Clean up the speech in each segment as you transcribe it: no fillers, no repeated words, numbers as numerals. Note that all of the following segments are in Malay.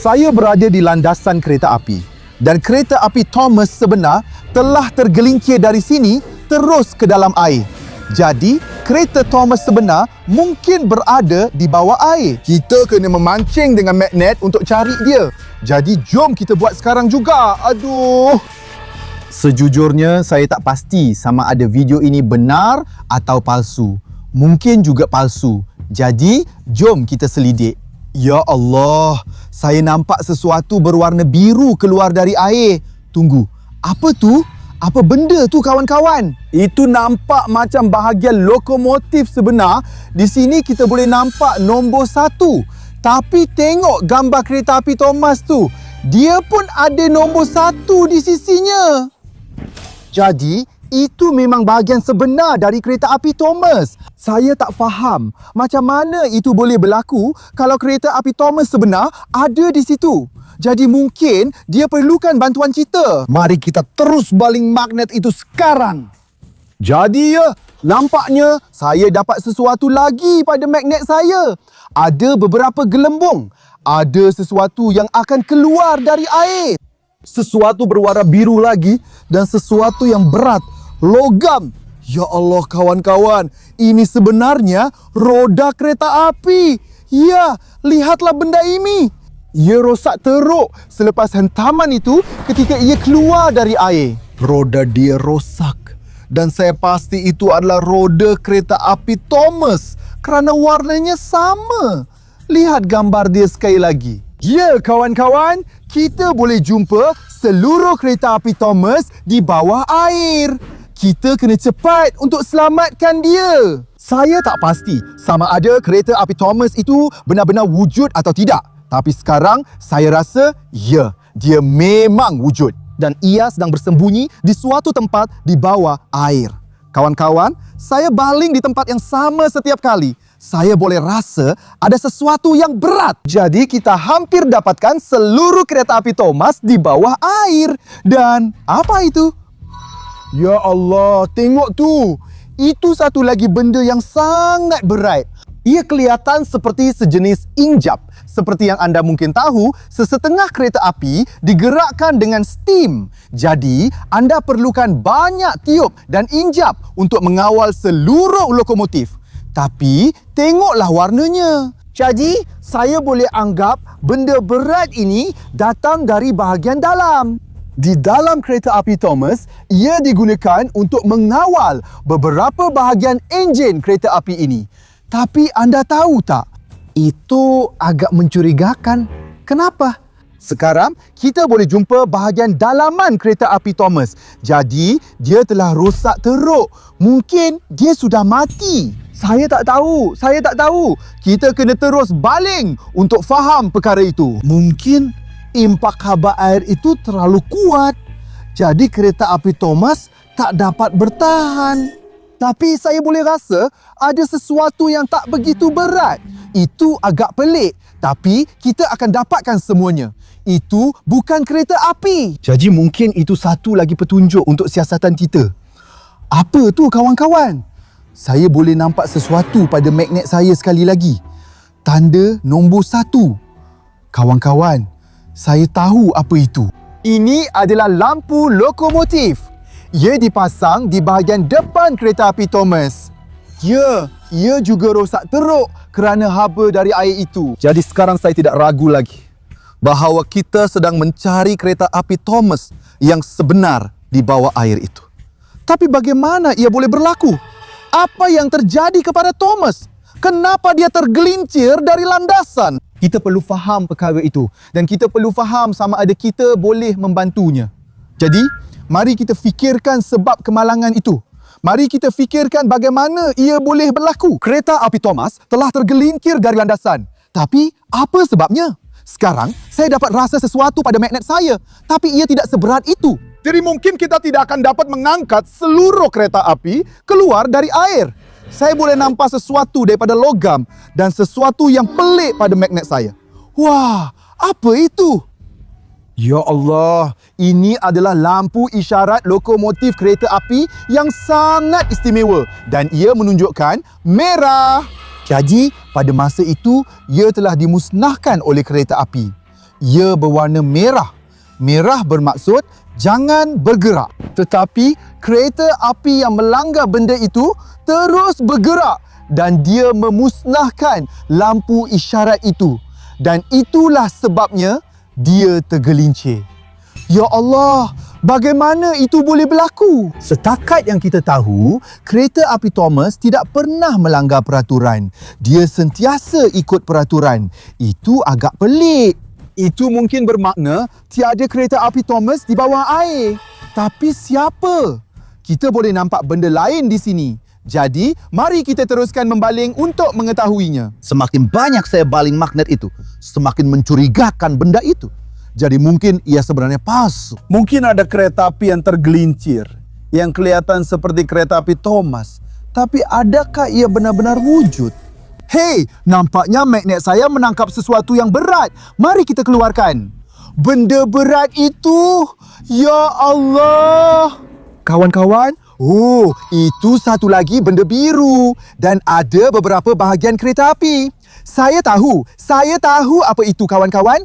Saya berada di landasan kereta api dan kereta api Thomas sebenar telah tergelincir dari sini terus ke dalam air. Jadi, kereta Thomas sebenar mungkin berada di bawah air. Kita kena memancing dengan magnet untuk cari dia. Jadi, jom kita buat sekarang juga. Aduh. Sejujurnya, saya tak pasti sama ada video ini benar atau palsu. Mungkin juga palsu. Jadi, jom kita selidik. Ya Allah, saya nampak sesuatu berwarna biru keluar dari air. Tunggu, apa tu? Apa benda tu kawan-kawan? Itu nampak macam bahagian lokomotif sebenar. Di sini kita boleh nampak nombor 1. Tapi tengok gambar kereta api Thomas tu. Dia pun ada nombor 1 di sisinya. Jadi, itu memang bahagian sebenar dari kereta api Thomas. Saya tak faham macam mana itu boleh berlaku kalau kereta api Thomas sebenar ada di situ. Jadi mungkin dia perlukan bantuan kita. Mari kita terus baling magnet itu sekarang. Jadi nampaknya saya dapat sesuatu lagi pada magnet saya. Ada beberapa gelembung. Ada sesuatu yang akan keluar dari air. Sesuatu berwarna biru lagi dan sesuatu yang berat. Logam. Ya Allah kawan-kawan, ini sebenarnya roda kereta api. Ya, lihatlah benda ini. Ia rosak teruk selepas hentaman itu ketika ia keluar dari air. Roda dia rosak. Dan saya pasti itu adalah roda kereta api Thomas kerana warnanya sama. Lihat gambar dia sekali lagi. Ya kawan-kawan, kita boleh jumpa seluruh kereta api Thomas di bawah air. Kita kena cepat untuk selamatkan dia. Saya tak pasti sama ada kereta api Thomas itu benar-benar wujud atau tidak. Tapi sekarang saya rasa, ya, dia memang wujud. Dan ia sedang bersembunyi di suatu tempat di bawah air. Kawan-kawan, saya baling di tempat yang sama setiap kali. Saya boleh rasa ada sesuatu yang berat. Jadi kita hampir dapatkan seluruh kereta api Thomas di bawah air. Dan apa itu? Ya Allah, tengok tu. Itu satu lagi benda yang sangat berat. Ia kelihatan seperti sejenis injap. Seperti yang anda mungkin tahu, sesetengah kereta api digerakkan dengan steam. Jadi, anda perlukan banyak tiup dan injap untuk mengawal seluruh lokomotif. Tapi, tengoklah warnanya. Jadi, saya boleh anggap benda berat ini datang dari bahagian dalam. Di dalam kereta api Thomas, ia digunakan untuk mengawal beberapa bahagian enjin kereta api ini. Tapi anda tahu tak? Itu agak mencurigakan. Kenapa? Sekarang, kita boleh jumpa bahagian dalaman kereta api Thomas. Jadi, dia telah rosak teruk. Mungkin dia sudah mati. Saya tak tahu. Kita kena terus baling untuk faham perkara itu. Mungkin impak haba air itu terlalu kuat. Jadi kereta api Thomas tak dapat bertahan. Tapi saya boleh rasa ada sesuatu yang tak begitu berat. Itu agak pelik. Tapi kita akan dapatkan semuanya. Itu bukan kereta api. Jadi mungkin itu satu lagi petunjuk untuk siasatan kita. Apa tu kawan-kawan? Saya boleh nampak sesuatu pada magnet saya sekali lagi. Tanda nombor 1. Kawan-kawan, saya tahu apa itu. Ini adalah lampu lokomotif. Ia dipasang di bahagian depan kereta api Thomas. Ya, ia juga rosak teruk kerana haba dari air itu. Jadi sekarang saya tidak ragu lagi bahawa kita sedang mencari kereta api Thomas yang sebenar di bawah air itu. Tapi bagaimana ia boleh berlaku? Apa yang terjadi kepada Thomas? Kenapa dia tergelincir dari landasan? Kita perlu faham perkara itu dan kita perlu faham sama ada kita boleh membantunya. Jadi, mari kita fikirkan sebab kemalangan itu. Mari kita fikirkan bagaimana ia boleh berlaku. Kereta api Thomas telah tergelincir dari landasan. Tapi, apa sebabnya? Sekarang, saya dapat rasa sesuatu pada magnet saya. Tapi ia tidak seberat itu. Jadi mungkin kita tidak akan dapat mengangkat seluruh kereta api keluar dari air. Saya boleh nampak sesuatu daripada logam dan sesuatu yang pelik pada magnet saya. Wah, apa itu? Ya Allah, ini adalah lampu isyarat lokomotif kereta api yang sangat istimewa dan ia menunjukkan merah. Jadi, pada masa itu, ia telah dimusnahkan oleh kereta api. Ia berwarna merah. Merah bermaksud jangan bergerak. Tetapi kereta api yang melanggar benda itu terus bergerak dan dia memusnahkan lampu isyarat itu. Dan itulah sebabnya dia tergelincir. Ya Allah, bagaimana itu boleh berlaku? Setakat yang kita tahu, kereta api Thomas tidak pernah melanggar peraturan. Dia sentiasa ikut peraturan. Itu agak pelik. Itu mungkin bermakna tiada kereta api Thomas di bawah air. Tapi siapa? Kita boleh nampak benda lain di sini. Jadi, mari kita teruskan membaling untuk mengetahuinya. Semakin banyak saya baling magnet itu, semakin mencurigakan benda itu. Jadi mungkin ia sebenarnya palsu. Mungkin ada kereta api yang tergelincir, yang kelihatan seperti kereta api Thomas. Tapi adakah ia benar-benar wujud? Hei, nampaknya magnet saya menangkap sesuatu yang berat. Mari kita keluarkan. Benda berat itu, ya Allah. Kawan-kawan, itu satu lagi benda biru dan ada beberapa bahagian kereta api. Saya tahu apa itu kawan-kawan.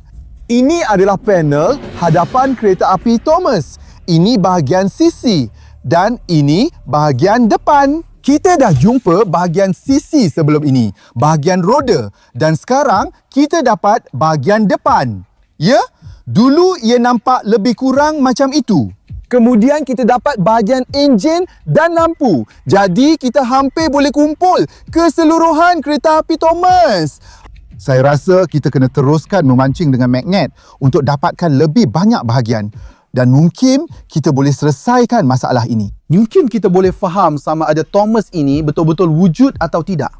Ini adalah panel hadapan kereta api Thomas. Ini bahagian sisi dan ini bahagian depan. Kita dah jumpa bahagian sisi sebelum ini, bahagian roda, dan sekarang kita dapat bahagian depan. Ya, dulu ia nampak lebih kurang macam itu. Kemudian kita dapat bahagian enjin dan lampu. Jadi kita hampir boleh kumpul keseluruhan kereta api Thomas. Saya rasa kita kena teruskan memancing dengan magnet untuk dapatkan lebih banyak bahagian. Dan mungkin kita boleh selesaikan masalah ini. Mungkin kita boleh faham sama ada Thomas ini betul-betul wujud atau tidak.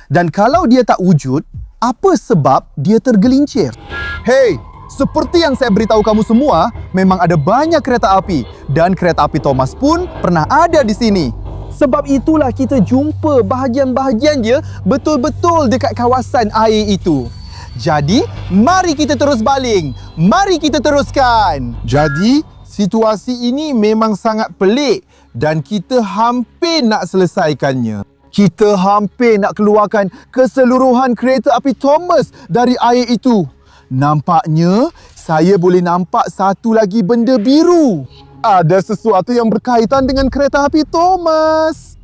Dan kalau dia tak wujud, apa sebab dia tergelincir? Hei, seperti yang saya beritahu kamu semua, memang ada banyak kereta api. Dan kereta api Thomas pun pernah ada di sini. Sebab itulah kita jumpa bahagian-bahagian dia betul-betul dekat kawasan air itu. Jadi, mari kita terus baling. Mari kita teruskan. Jadi, situasi ini memang sangat pelik dan kita hampir nak selesaikannya. Kita hampir nak keluarkan keseluruhan kereta api Thomas dari air itu. Nampaknya, saya boleh nampak satu lagi benda biru. Ada sesuatu yang berkaitan dengan kereta api Thomas.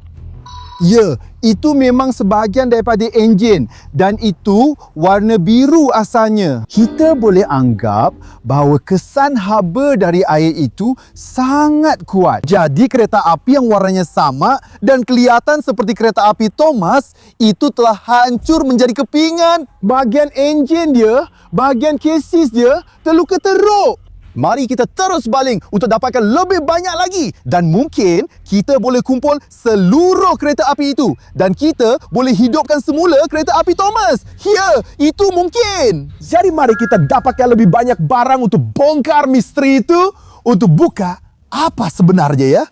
Ya, itu memang sebahagian daripada enjin dan itu warna biru asalnya. Kita boleh anggap bahawa kesan haba dari air itu sangat kuat. Jadi kereta api yang warnanya sama dan kelihatan seperti kereta api Thomas itu telah hancur menjadi kepingan. Bahagian enjin dia, bahagian kesis dia terluka teruk. Mari kita terus baling untuk dapatkan lebih banyak lagi. Dan mungkin kita boleh kumpul seluruh kereta api itu. Dan kita boleh hidupkan semula kereta api Thomas. Ya, itu mungkin. Jadi mari kita dapatkan lebih banyak barang untuk bongkar misteri itu, untuk buka apa sebenarnya ya.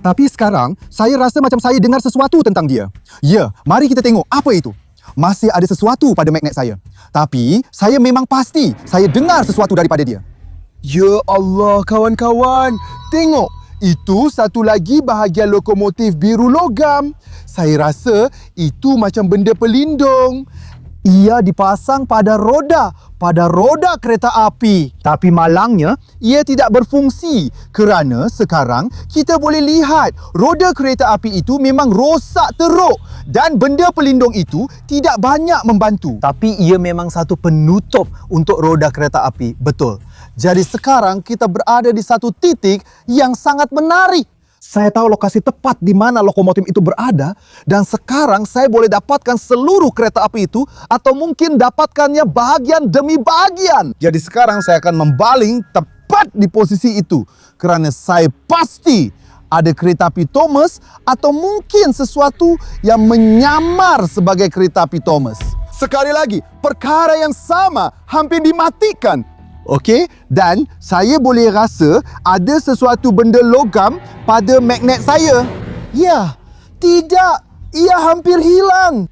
Tapi sekarang, saya rasa macam saya dengar sesuatu tentang dia. Ya, mari kita tengok apa itu. Masih ada sesuatu pada magnet saya. Tapi, saya memang pasti saya dengar sesuatu daripada dia. Ya Allah, kawan-kawan. Tengok, itu satu lagi bahagian lokomotif biru logam. Saya rasa itu macam benda pelindung. Ia dipasang pada roda kereta api. Tapi malangnya, ia tidak berfungsi kerana sekarang kita boleh lihat roda kereta api itu memang rosak teruk dan benda pelindung itu tidak banyak membantu. Tapi ia memang satu penutup untuk roda kereta api, betul. Jadi sekarang kita berada di satu titik yang sangat menarik. Saya tahu lokasi tepat di mana lokomotif itu berada dan sekarang saya boleh dapatkan seluruh kereta api itu atau mungkin dapatkannya bahagian demi bahagian. Jadi sekarang saya akan membaling tepat di posisi itu kerana saya pasti ada kereta api Thomas atau mungkin sesuatu yang menyamar sebagai kereta api Thomas. Sekali lagi, perkara yang sama hampir dimatikan. Okey, dan saya boleh rasa ada sesuatu benda logam pada magnet saya. Ya, tidak. Ia hampir hilang.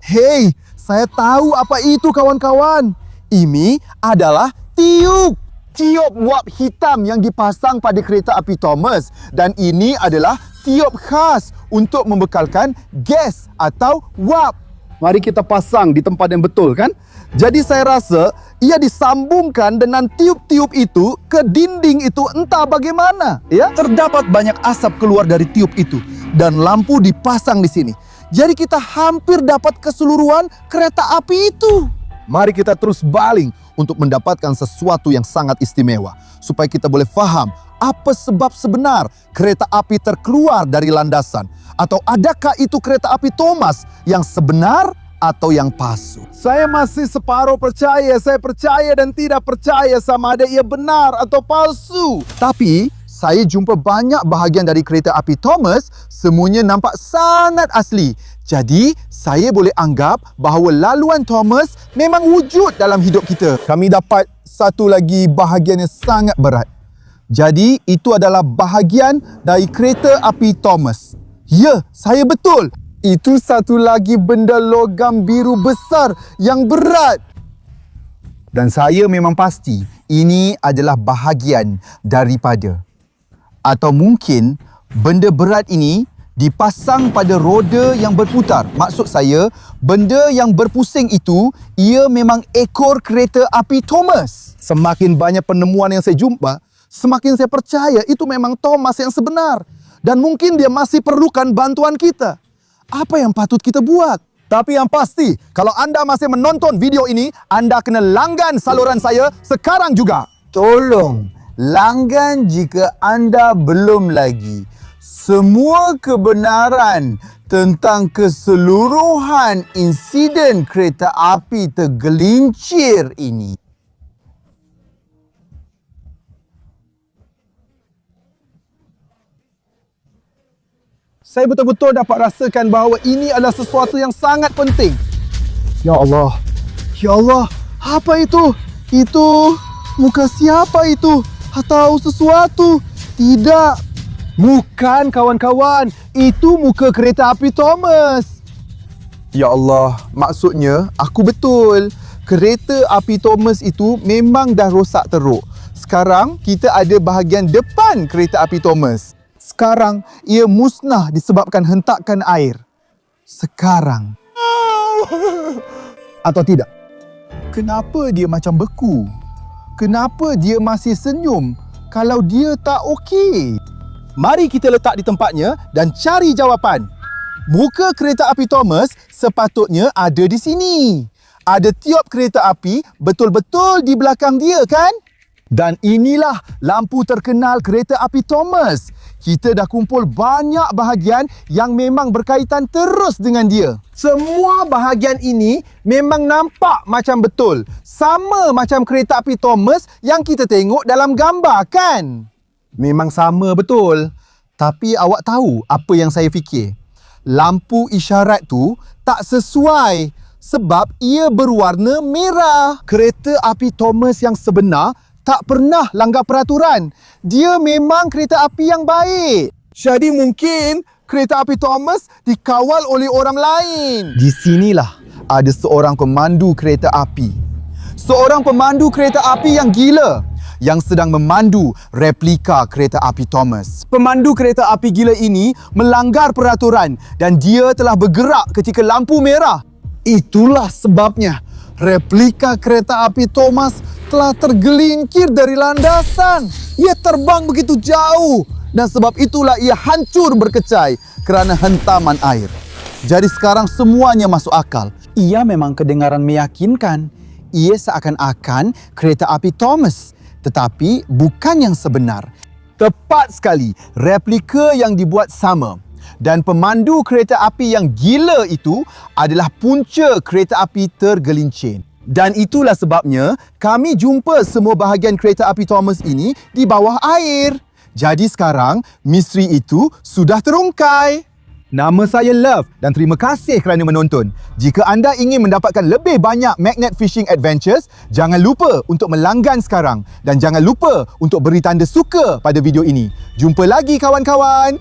Hei, saya tahu apa itu kawan-kawan. Ini adalah tiup. Tiup wap hitam yang dipasang pada kereta api Thomas. Dan ini adalah tiup khas untuk membekalkan gas atau wap. Mari kita pasang di tempat yang betul kan? Jadi saya rasa ia disambungkan dengan tiup-tiup itu ke dinding itu entah bagaimana. Ya, terdapat banyak asap keluar dari tiup itu dan lampu dipasang di sini. Jadi kita hampir dapat keseluruhan kereta api itu. Mari kita terus baling untuk mendapatkan sesuatu yang sangat istimewa supaya kita boleh faham apa sebab sebenar kereta api terkeluar dari landasan, atau adakah itu kereta api Thomas yang sebenar atau yang palsu. Saya masih separuh percaya. Saya percaya dan tidak percaya sama ada ia benar atau palsu. Tapi saya jumpa banyak bahagian dari kereta api Thomas, semuanya nampak sangat asli. Jadi saya boleh anggap bahawa laluan Thomas memang wujud dalam hidup kita. Kami dapat satu lagi bahagian yang sangat berat. Jadi itu adalah bahagian dari kereta api Thomas. Ya, saya betul. Itu satu lagi benda logam biru besar yang berat. Dan saya memang pasti ini adalah bahagian daripada, atau mungkin benda berat ini dipasang pada roda yang berputar. Maksud saya, benda yang berpusing itu, ia memang ekor kereta api Thomas. Semakin banyak penemuan yang saya jumpa, semakin saya percaya itu memang Thomas yang sebenar. Dan mungkin dia masih perlukan bantuan kita. Apa yang patut kita buat? Tapi yang pasti, kalau anda masih menonton video ini, anda kena langgan saluran saya sekarang juga. Tolong, langgan jika anda belum lagi. Semua kebenaran tentang keseluruhan insiden kereta api tergelincir ini. Saya betul-betul dapat rasakan bahawa ini adalah sesuatu yang sangat penting. Ya Allah. Ya Allah. Apa itu? Itu muka siapa itu? Atau sesuatu? Tidak. Bukan, kawan-kawan. Itu muka kereta api Thomas. Ya Allah, maksudnya aku betul. Kereta api Thomas itu memang dah rosak teruk. Sekarang kita ada bahagian depan kereta api Thomas. Sekarang ia musnah disebabkan hentakan air. Sekarang. Atau tidak? Kenapa dia macam beku? Kenapa dia masih senyum kalau dia tak okey? Mari kita letak di tempatnya dan cari jawapan. Muka kereta api Thomas sepatutnya ada di sini. Ada tiup kereta api betul-betul di belakang dia, kan? Dan inilah lampu terkenal kereta api Thomas. Kita dah kumpul banyak bahagian yang memang berkaitan terus dengan dia. Semua bahagian ini memang nampak macam betul. Sama macam kereta api Thomas yang kita tengok dalam gambar, kan? Memang sama betul. Tapi awak tahu apa yang saya fikir? Lampu isyarat tu tak sesuai sebab ia berwarna merah. Kereta api Thomas yang sebenar tak pernah langgar peraturan. Dia memang kereta api yang baik. Jadi mungkin kereta api Thomas dikawal oleh orang lain. Di sinilah ada seorang pemandu kereta api. Seorang pemandu kereta api yang gila yang sedang memandu replika kereta api Thomas. Pemandu kereta api gila ini melanggar peraturan dan dia telah bergerak ketika lampu merah. Itulah sebabnya replika kereta api Thomas telah tergelincir dari landasan. Ia terbang begitu jauh dan sebab itulah ia hancur berkecai kerana hentaman air. Jadi sekarang semuanya masuk akal. Ia memang kedengaran meyakinkan. Ia seakan-akan kereta api Thomas, tetapi bukan yang sebenar. Tepat sekali, replika yang dibuat sama. Dan pemandu kereta api yang gila itu adalah punca kereta api tergelincir. Dan itulah sebabnya kami jumpa semua bahagian kereta api Thomas ini di bawah air. Jadi sekarang misteri itu sudah terungkai. Nama saya Love dan terima kasih kerana menonton. Jika anda ingin mendapatkan lebih banyak magnet fishing adventures, jangan lupa untuk melanggan sekarang dan jangan lupa untuk beri tanda suka pada video ini. Jumpa lagi kawan-kawan.